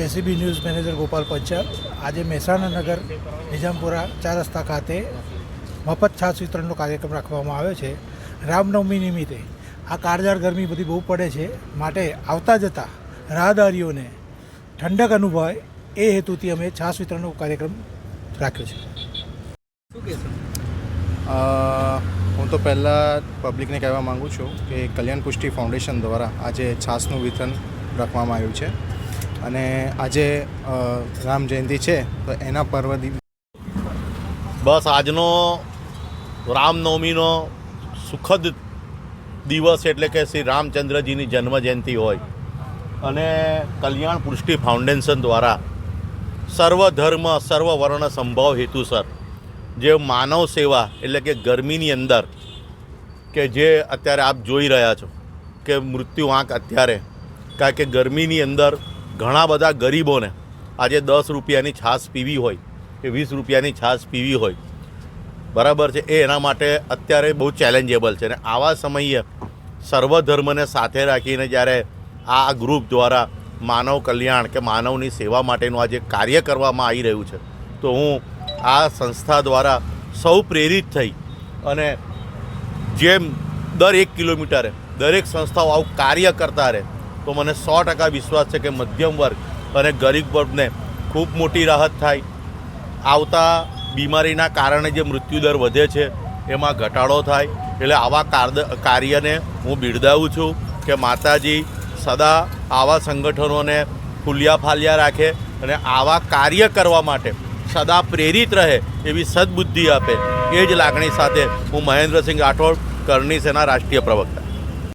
ACB news manager Gopal Panchal. આજે મહેસાણા નગર નિઝામપુરા 4 રસ્તા ખાતે મફત છાશ વિતરણનો કાર્યક્રમ રાખવામાં આવ્યો છે. રામનવમી નિમિત્તે આ કાળઝાળ ગરમી બધી બહુ પડે છે, માટે આવતા જતા રાહદારીઓને ઠંડક અનુભવાય એ હેતુથી અમે છાશ વિતરણનો કાર્યક્રમ રાખ્યો છે. શું કહેશો? હું તો પહેલાં પબ્લિકને કહેવા માગું છું કે કલ્યાણ પુષ્ટિ ફાઉન્ડેશન દ્વારા આજે છાશનું વિતરણ રાખવામાં આવ્યું છે અને આજે રામ જયંતિ છે તો એના પર્વ બસ આજનો રામનવમીનો સુખદ દિવસ એટલે કે શ્રી રામચંદ્રજીની જન્મજયંતિ હોય અને કલ્યાણ પુષ્ટિ ફાઉન્ડેશન દ્વારા સર્વ ધર્મ સર્વ વર્ણ સંભાવ હેતુસર જે માનવ સેવા એટલે કે ગરમીની અંદર કે જે અત્યારે આપ જોઈ રહ્યા છો કે મૃત્યુ આંક અત્યારે કારણ કે ગરમીની અંદર ઘણા બધા ગરીબોને આજે 10 રૂપિયાની છાશ પીવી હોય કે 20 રૂપિયાની છાશ પીવી હોય, બરાબર છે, એ એના માટે અત્યારે બહુ ચેલેન્જેબલ છે. અને આવા સમયે સર્વધર્મને સાથે રાખીને જ્યારે આ ગ્રુપ દ્વારા માનવ કલ્યાણ કે માનવની સેવા માટેનું આજે કાર્ય કરવામાં આવી રહ્યું છે, તો હું આ સંસ્થા દ્વારા સૌ પ્રેરિત થઈ અને જેમ દર 1 કિલોમીટરે દરેક સંસ્થાઓ આવું કાર્ય કરતા રહે તો મને 100% વિશ્વાસ છે કે મધ્યમ વર્ગ અને ગરીબ વર્ગને ખૂબ મોટી રાહત થાય. આવતા બીમારીના કારણે જે મૃત્યુદર વધે છે એમાં ઘટાડો થાય. એટલે આવા કાર્યને હું બિરદાવું છું કે માતાજી સદા આવા સંગઠનોને ફૂલ્યા ફાલ્યા રાખે અને આવા કાર્ય કરવા માટે સદા પ્રેરિત રહે એવી સદબુદ્ધિ આપે. એ જ લાગણી સાથે હું મહેન્દ્રસિંહ રાઠોડ, કરણી સેના રાષ્ટ્રીય પ્રવક્તા.